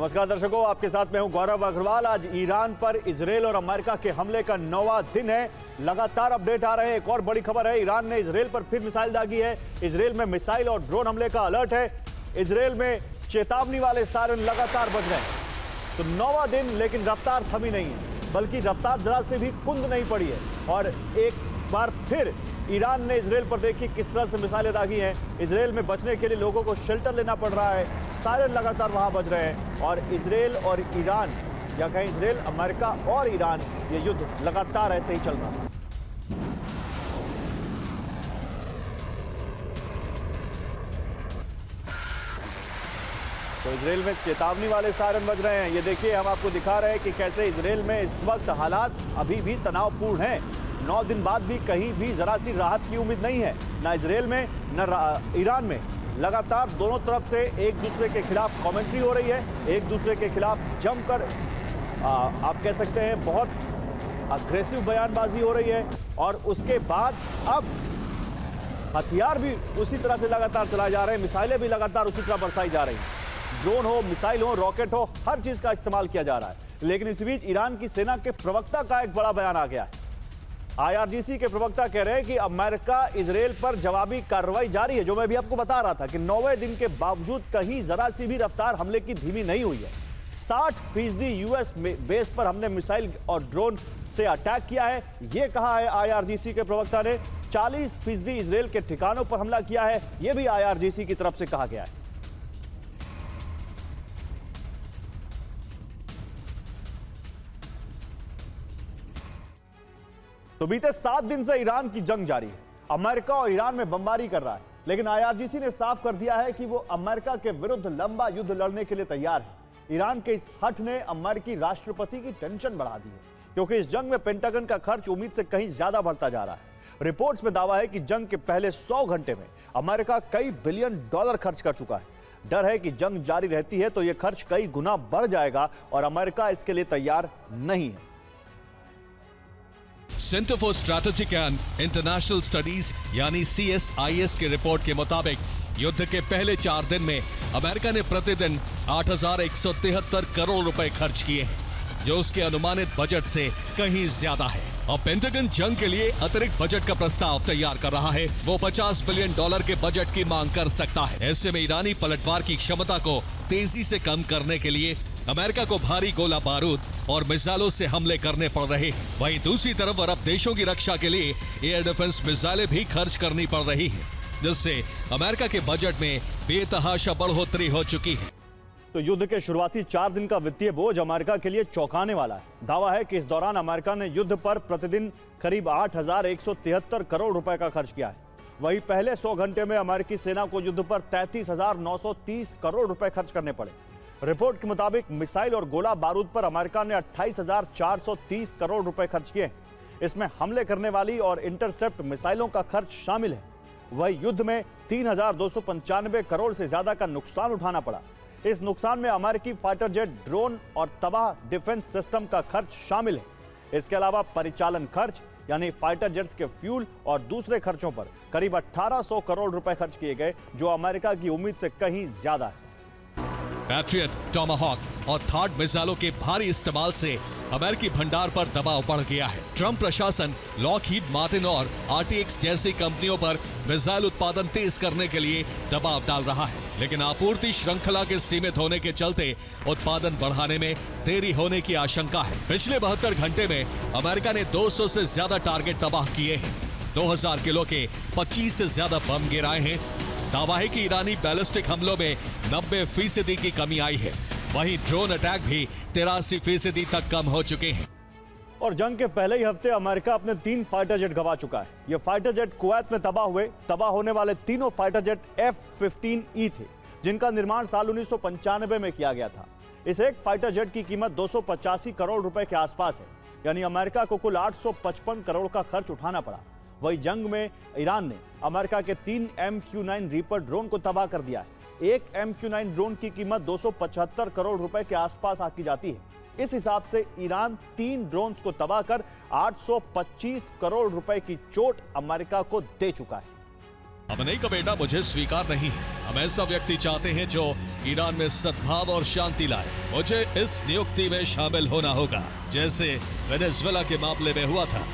नमस्कार दर्शकों, आपके साथ मैं हूं गौरव अग्रवाल। आज ईरान पर इजरायल और अमेरिका के हमले का 9वां दिन है। लगातार अपडेट आ रहे हैं। एक और बड़ी खबर है, ईरान ने इजरायल पर फिर मिसाइल दागी है। इजरायल में मिसाइल और ड्रोन हमले का अलर्ट है। इजरायल में चेतावनी वाले सायरन लगातार बज रहे हैं। तो 9वां दिन, लेकिन रफ्तार थमी नहीं है, बल्कि रफ्तार जरा से भी कुंद नहीं पड़ी है। और एक बार फिर ईरान ने इजरायल पर देखी किस तरह से मिसाइलें दागी हैं। इजरायल में बचने के लिए लोगों को शेल्टर लेना पड़ रहा है। सायरन लगातार वहां बज रहे हैं और इजरायल और ईरान, या कहें इजरायल, अमेरिका और ईरान, ये युद्ध लगातार ऐसे ही चल रहा है। तो इजरायल में चेतावनी वाले सायरन बज रहे हैं। ये देखिए, हम आपको दिखा रहे हैं कि कैसे इजरायल में इस वक्त हालात अभी भी तनावपूर्ण हैं। 9 दिन बाद भी कहीं भी जरा सी राहत की उम्मीद नहीं है, ना इजरायल में न ईरान में। लगातार दोनों तरफ से एक दूसरे के खिलाफ कमेंट्री हो रही है, एक दूसरे के खिलाफ जमकर आप कह सकते हैं बहुत अग्रेसिव बयानबाजी हो रही है। और उसके बाद अब हथियार भी उसी तरह से लगातार चलाए जा रहे हैं, मिसाइलें भी लगातार उसी तरह बरसाई जा रही हैं। ड्रोन हो, मिसाइल हो, रॉकेट हो, हर चीज का इस्तेमाल किया जा रहा है। लेकिन इस बीच ईरान की सेना के प्रवक्ता का एक बड़ा बयान आ गया है। IRGC के प्रवक्ता कह रहे हैं कि अमेरिका इजरायल पर जवाबी कार्रवाई जारी है। जो मैं भी आपको बता रहा था कि 9वें दिन के बावजूद कहीं जरा सी भी रफ्तार हमले की धीमी नहीं हुई है। 60% यूएस बेस पर हमने मिसाइल और ड्रोन से अटैक किया है, यह कहा है IRGC के प्रवक्ता ने। 40% इजरायल के ठिकानों पर हमला किया है, यह भी IRGC की तरफ से कहा गया है। तो बीते 7 दिन से ईरान की जंग जारी है। अमेरिका और ईरान में बमबारी कर रहा है, लेकिन IRGC ने साफ कर दिया है कि वो अमेरिका के विरुद्ध लंबा युद्ध लड़ने के लिए तैयार है। ईरान के इस हट ने अमेरिकी राष्ट्रपति की टेंशन बढ़ा दी है, क्योंकि इस जंग में पेंटागन का खर्च उम्मीद से कहीं ज्यादा बढ़ता जा रहा है। रिपोर्ट्स में दावा है कि जंग के पहले 100 घंटे में अमेरिका कई बिलियन डॉलर खर्च कर चुका है। डर है कि जंग जारी रहती है तो यह खर्च कई गुना बढ़ जाएगा और अमेरिका इसके लिए तैयार नहीं है। Centre for strategic and international studies यानी CSIS की रिपोर्ट के मुताबिक युद्ध के पहले 4 दिन में अमेरिका ने प्रतिदिन 8,173 करोड़ रुपए खर्च किए हैं, जो उसके अनुमानित बजट से कहीं ज्यादा है। अब पेंटागन जंग के लिए अतिरिक्त बजट का प्रस्ताव तैयार कर रहा है। वो 50 बिलियन डॉलर के बजट की मांग कर सकता है। ऐसे में ईरानी पलटवार की क्षमता को तेजी से कम करने के लिए अमेरिका को भारी गोला बारूद और मिसाइलों से हमले करने पड़ रहे हैं। वहीं दूसरी तरफ अरब देशों की रक्षा के लिए एयर डिफेंस मिसाइलें भी खर्च करनी पड़ रही हैं, जिससे अमेरिका के बजट में बेतहाशा बढ़ोतरी हो चुकी है। तो युद्ध के शुरुआती 4 दिन का वित्तीय बोझ अमेरिका के लिए चौंकाने वाला है। दावा है कि इस दौरान अमेरिका ने युद्ध पर प्रतिदिन करीब 8,173 करोड़ रुपए का खर्च किया है। वहीं पहले 100 घंटे में अमेरिकी सेना को युद्ध पर 33,930 करोड़ रुपए खर्च करने पड़े। रिपोर्ट के मुताबिक मिसाइल और गोला बारूद पर अमेरिका ने 28,430 करोड़ रुपए खर्च किए। इसमें हमले करने वाली और इंटरसेप्ट मिसाइलों का खर्च शामिल है। वही युद्ध में 3,295 करोड़ से ज्यादा का नुकसान उठाना पड़ा। इस नुकसान में अमेरिकी फाइटर जेट, ड्रोन और तबाह डिफेंस सिस्टम का खर्च शामिल है। इसके अलावा परिचालन खर्च यानी फाइटर जेट्स के फ्यूल और दूसरे खर्चों पर करीब 1,800 करोड़ रुपए खर्च किए गए, जो अमेरिका की उम्मीद से कहीं ज्यादा है। पैट्रियट, टॉमाहॉक और थार्ड मिसाइलों के भारी इस्तेमाल से अमेरिकी भंडार पर दबाव बढ़ गया है। ट्रंप प्रशासन लॉकहीड मार्टिन और RTX जैसी कंपनियों पर मिसाइल उत्पादन तेज करने के लिए दबाव डाल रहा है, लेकिन आपूर्ति श्रृंखला के सीमित होने के चलते उत्पादन बढ़ाने में देरी होने की आशंका है। पिछले 72 घंटे में अमेरिका ने 200 से ज्यादा टारगेट तबाह किए हैं। 2000 किलो के 25 से ज्यादा बम गिराए हैं। दावा है कि ईरानी बैलिस्टिक हमलों में 90% की कमी आई है। वहीं ड्रोन अटैक भी 83% तक कम हो चुके हैं। और जंग के पहले ही हफ्ते अमेरिका अपने 3 फाइटर जेट गंवा चुका है। ये फाइटर जेट कुवैत में तबाह हुए। तबाह होने वाले तीनों फाइटर जेट F-15E थे, जिनका निर्माण साल 1995 में किया गया था। इस एक फाइटर जेट की कीमत 285 करोड़ रुपए के आसपास है, यानी अमेरिका को कुल 855 करोड़ का खर्च उठाना पड़ा। वही जंग में ईरान ने अमेरिका के 3 MQ-9 रीपर ड्रोन को तबाह कर दिया है। एक MQ-9 ड्रोन की कीमत 275 करोड़ रुपए के आसपास आकी जाती है। इस हिसाब से ईरान 3 ड्रोन्स को तबाह कर 825 करोड़ रुपए की चोट अमेरिका को दे चुका है। खमेनी का बेटा मुझे स्वीकार नहीं है। हम ऐसा व्यक्ति चाहते हैं जो ईरान में सद्भाव और शांति लाए। मुझे इस नियुक्ति में शामिल होना होगा, जैसे वेनेजुएला के मामले में हुआ था।